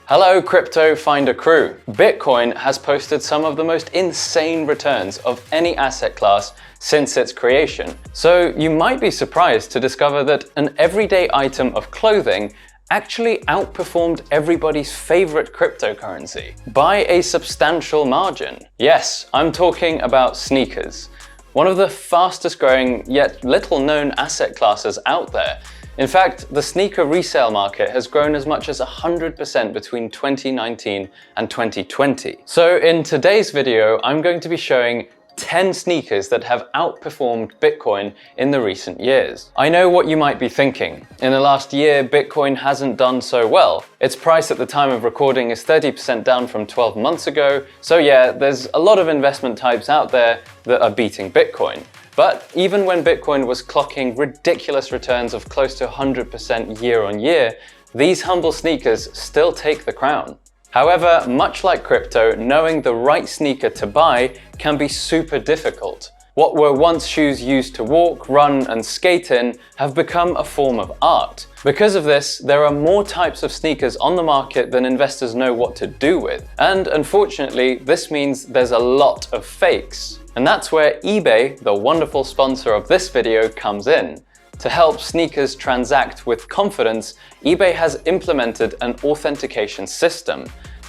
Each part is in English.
Hello Crypto Finder crew! Bitcoin has posted some of the most insane returns of any asset class since its creation. So you might be surprised to discover that an everyday item of clothing actually outperformed everybody's favorite cryptocurrency by a substantial margin. Yes, I'm talking about sneakers, one of the fastest growing yet little known asset classes out there. In fact, the sneaker resale market has grown as much as 100% between 2019 and 2020. So in today's video, I'm going to be showing 10 sneakers that have outperformed Bitcoin in the recent years. I know what you might be thinking. In the last year, Bitcoin hasn't done so well. Its price at the time of recording is 30% down from 12 months ago. So yeah, there's a lot of investment types out there that are beating Bitcoin. But even when Bitcoin was clocking ridiculous returns of close to 100% year on year, these humble sneakers still take the crown. However, much like crypto, knowing the right sneaker to buy can be super difficult. What were once shoes used to walk, run, and skate in have become a form of art. Because of this, there are more types of sneakers on the market than investors know what to do with. And unfortunately, this means there's a lot of fakes. And that's where eBay, the wonderful sponsor of this video, comes in. To help sneakers transact with confidence, eBay has implemented an authentication system.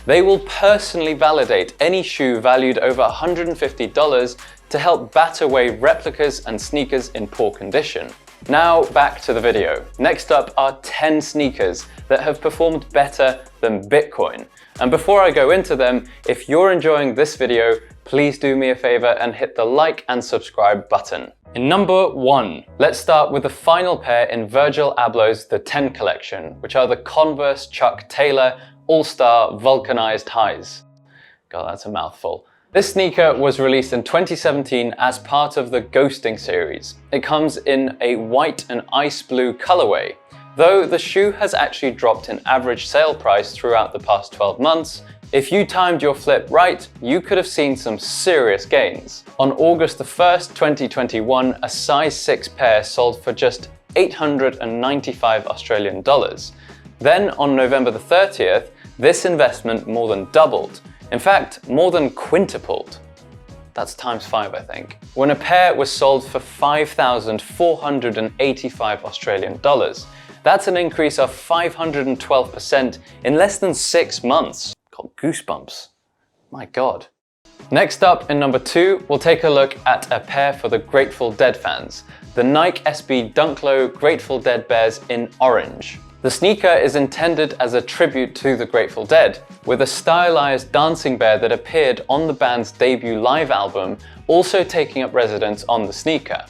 They will personally validate any shoe valued over $150 to help bat away replicas and sneakers in poor condition. Now back to the video. Next up are 10 sneakers that have performed better than Bitcoin. And before I go into them, if you're enjoying this video, please do me a favor and hit the like and subscribe button. In number 1, let's start with the final pair in Virgil Abloh's The 10 collection, which are the CONVERSE Chuck Taylor All-Star Vulcanized Highs. God, that's a mouthful. This sneaker was released in 2017 as part of the Ghosting series. It comes in a white and ice blue colorway. Though the shoe has actually dropped in average sale price throughout the past 12 months, if you timed your flip right, you could have seen some serious gains. On August 1st, 2021, a size 6 pair sold for just 895 Australian dollars. Then on November 30th, this investment more than doubled. In fact, more than quintupled. That's times 5, I think. When a pair was sold for 5,485 Australian dollars. That's an increase of 512% in less than 6 months. Got goosebumps. My God. Next up, in number 2, we'll take a look at a pair for the Grateful Dead fans. The Nike SB Dunk Low Grateful Dead Bears in orange. The sneaker is intended as a tribute to the Grateful Dead, with a stylized dancing bear that appeared on the band's debut live album, also taking up residence on the sneaker.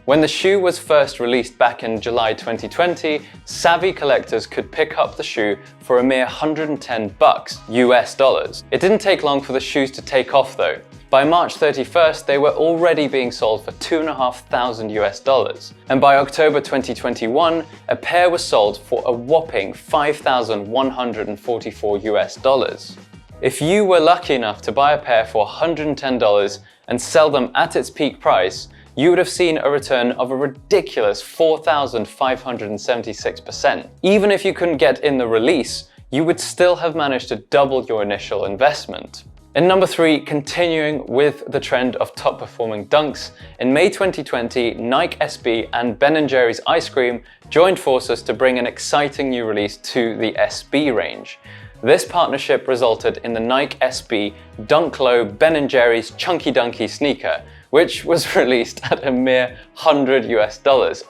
When the shoe was first released back in July 2020, savvy collectors could pick up the shoe for a mere $110 US dollars. It didn't take long for the shoes to take off though. By March 31st, they were already being sold for $2,500 US dollars. And by October 2021, a pair was sold for a whopping $5,144 US dollars. If you were lucky enough to buy a pair for $110 and sell them at its peak price, you would have seen a return of a ridiculous 4,576%. Even if you couldn't get in the release, you would still have managed to double your initial investment. In number 3, continuing with the trend of top performing dunks, in May 2020, Nike SB and Ben & Jerry's Ice Cream joined forces to bring an exciting new release to the SB range. This partnership resulted in the Nike SB Dunk Low Ben & Jerry's Chunky Dunky sneaker, which was released at a mere $100 US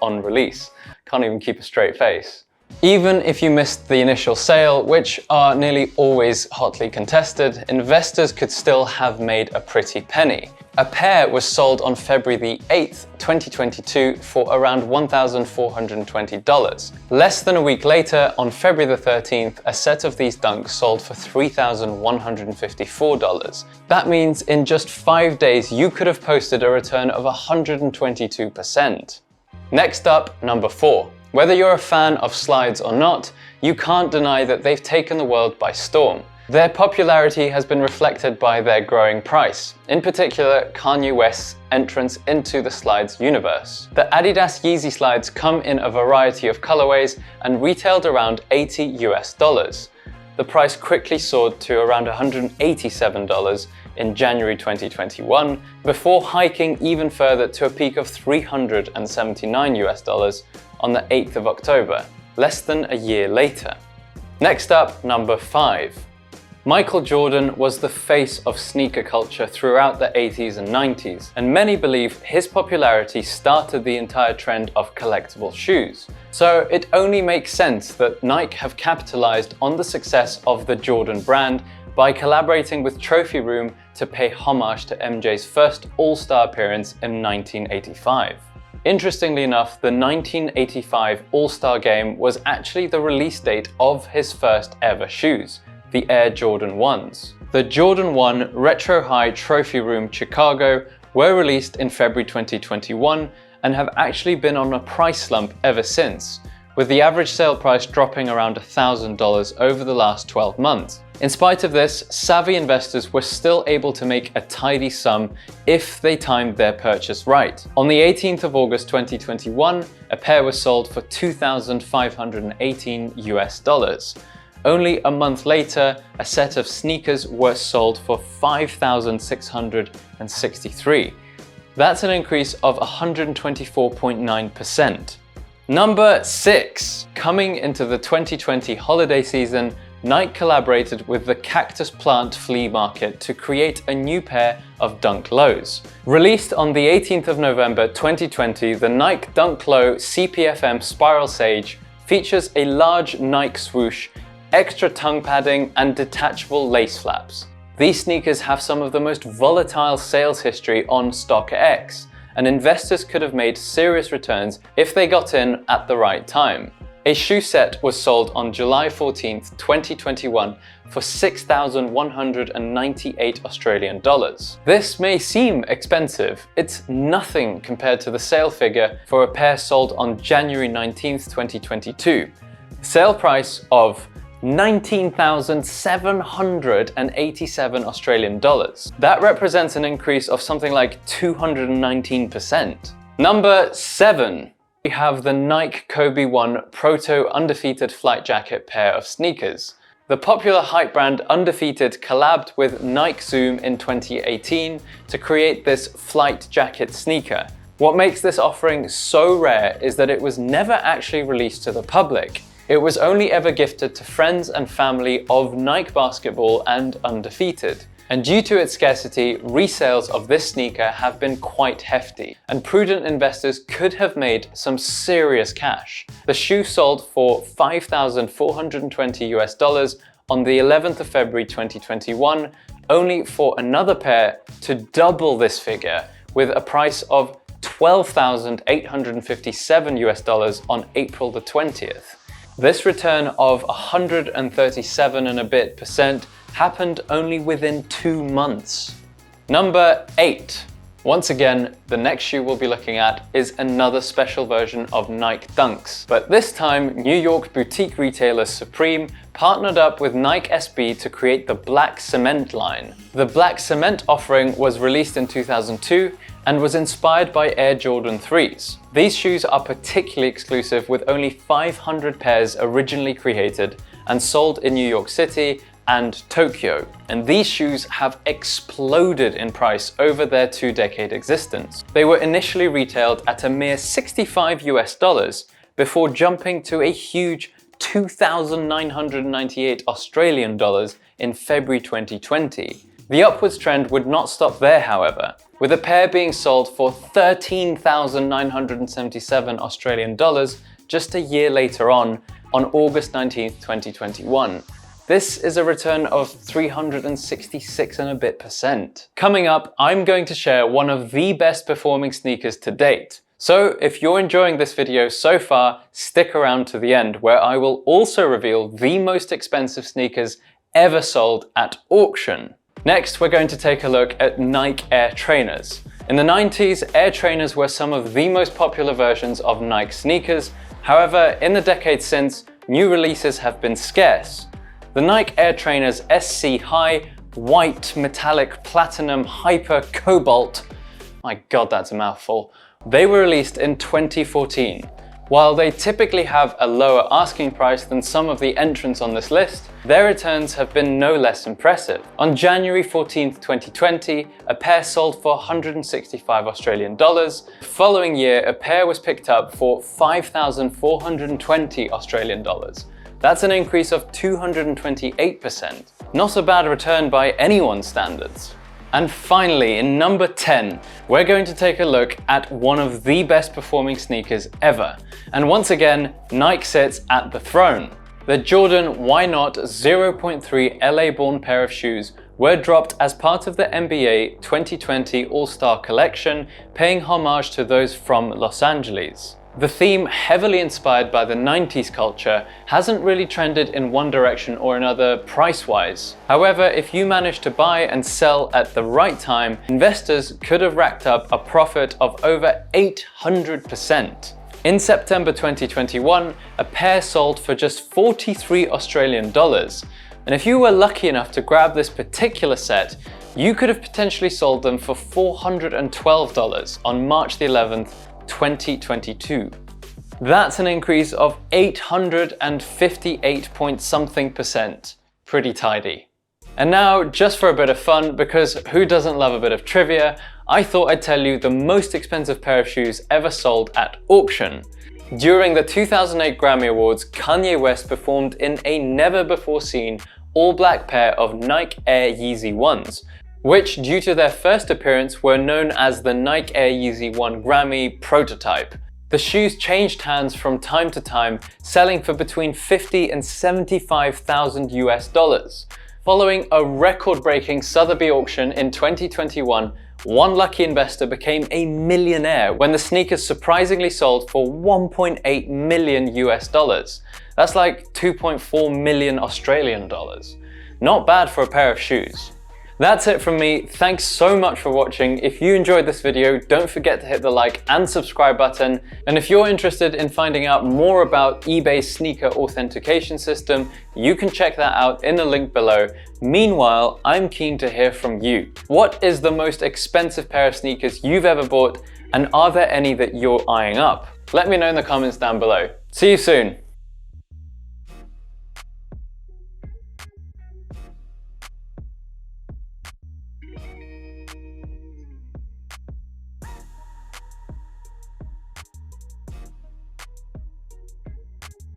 on release. Can't even keep a straight face. Even if you missed the initial sale, which are nearly always hotly contested, investors could still have made a pretty penny. A pair was sold on February the 8th, 2022 for around $1,420. Less than a week later, on February the 13th, a set of these dunks sold for $3,154. That means in just 5 days, you could have posted a return of 122%. Next up, number 4. Whether you're a fan of slides or not, you can't deny that they've taken the world by storm. Their popularity has been reflected by their growing price, in particular Kanye West's entrance into the slides universe. The Adidas Yeezy slides come in a variety of colorways and retailed around $80 US. the price quickly soared to around $187 in January 2021, before hiking even further to a peak of $379 on the 8th of October, less than a year later. Next up, number 5. Michael Jordan was the face of sneaker culture throughout the 80s and 90s, and many believe his popularity started the entire trend of collectible shoes. So it only makes sense that Nike have capitalized on the success of the Jordan brand by collaborating with Trophy Room to pay homage to MJ's first All-Star appearance in 1985. Interestingly enough, the 1985 All-Star Game was actually the release date of his first ever shoes, the Air Jordan 1s. The Jordan 1 Retro High Trophy Room Chicago were released in February 2021 and have actually been on a price slump ever since, with the average sale price dropping around $1,000 over the last 12 months. In spite of this, savvy investors were still able to make a tidy sum if they timed their purchase right. On the 18th of August 2021, a pair was sold for $2,518 US. Only a month later, a set of sneakers were sold for $5,663. That's an increase of 124.9%. Number 6. Coming into the 2020 holiday season, Nike collaborated with the Cactus Plant Flea Market to create a new pair of Dunk Lows. Released on the 18th of November 2020, the Nike Dunk Low CPFM Spiral Sage features a large Nike swoosh, extra tongue padding, and detachable lace flaps. These sneakers have some of the most volatile sales history on StockX, and investors could have made serious returns if they got in at the right time. A shoe set was sold on July 14th, 2021 for $6,198 Australian dollars. This may seem expensive. It's nothing compared to the sale figure for a pair sold on January 19th, 2022. Sale price of $19,787 Australian dollars. That represents an increase of something like 219%. Number 7. We have the Nike Kobe 1 PROTRO Undefeated Flight Jacket pair of sneakers. The popular hype brand Undefeated collabed with Nike Zoom in 2018 to create this flight jacket sneaker. What makes this offering so rare is that it was never actually released to the public. It was only ever gifted to friends and family of Nike Basketball and Undefeated. And due to its scarcity, resales of this sneaker have been quite hefty, and prudent investors could have made some serious cash. The shoe sold for $5,420 US on the 11th of February 2021, only for another pair to double this figure with a price of $12,857 US on April the 20th. This return of 137 and a bit percent happened only within 2 months. Number 8. Once again, the next shoe we'll be looking at is another special version of Nike Dunks. But this time, New York boutique retailer Supreme partnered up with Nike SB to create the Black Cement line. The Black Cement offering was released in 2002 and was inspired by Air Jordan 3s. These shoes are particularly exclusive, with only 500 pairs originally created and sold in New York City and Tokyo. And these shoes have exploded in price over their 2-decade existence. They were initially retailed at a mere $65 US before jumping to a huge $2,998 Australian dollars in February 2020. The upwards trend would not stop there, however, with a pair being sold for $13,977 Australian dollars just a year later on August 19th, 2021. This is a return of 366 and a bit percent. Coming up, I'm going to share one of the best performing sneakers to date. So if you're enjoying this video so far, stick around to the end, where I will also reveal the most expensive sneakers ever sold at auction. Next, we're going to take a look at Nike Air Trainers. In the 90s, Air Trainers were some of the most popular versions of Nike sneakers. However, in the decades since, new releases have been scarce. The Nike Air Trainers SC High, White, Metallic, Platinum, Hyper, Cobalt. My God, that's a mouthful. They were released in 2014. While they typically have a lower asking price than some of the entrants on this list, their returns have been no less impressive. On January 14th, 2020, a pair sold for 165 Australian dollars. The following year, a pair was picked up for 5,420 Australian dollars. That's an increase of 228%. Not a bad return by anyone's standards. And finally, in number 10, we're going to take a look at one of the best performing sneakers ever. And once again, Nike sits at the throne. The Jordan Why Not 0.3 LA-born pair of shoes were dropped as part of the NBA 2020 All-Star Collection, paying homage to those from Los Angeles. The theme, heavily inspired by the 90s culture, hasn't really trended in one direction or another price-wise. However, if you manage to buy and sell at the right time, investors could have racked up a profit of over 800%. In September 2021, a pair sold for just 43 Australian dollars. And if you were lucky enough to grab this particular set, you could have potentially sold them for $412 on March the 11th, 2022. That's an increase of 858 point something %. Pretty tidy. And now, just for a bit of fun, because who doesn't love a bit of trivia, I thought I'd tell you the most expensive pair of shoes ever sold at auction. During the 2008 Grammy Awards, Kanye West performed in a never-before-seen all-black pair of Nike Air Yeezy 1s, which, due to their first appearance, were known as the Nike Air Yeezy 1 Grammy prototype. The shoes changed hands from time to time, selling for between $50,000 and $75,000 US. Following a record-breaking Sotheby's auction in 2021, one lucky investor became a millionaire when the sneakers surprisingly sold for $1.8 million US. That's like 2.4 million Australian dollars. Not bad for a pair of shoes. That's it from me. Thanks so much for watching. If you enjoyed this video, don't forget to hit the like and subscribe button. And if you're interested in finding out more about eBay's sneaker authentication system, you can check that out in the link below. Meanwhile, I'm keen to hear from you. What is the most expensive pair of sneakers you've ever bought? And are there any that you're eyeing up? Let me know in the comments down below. See you soon.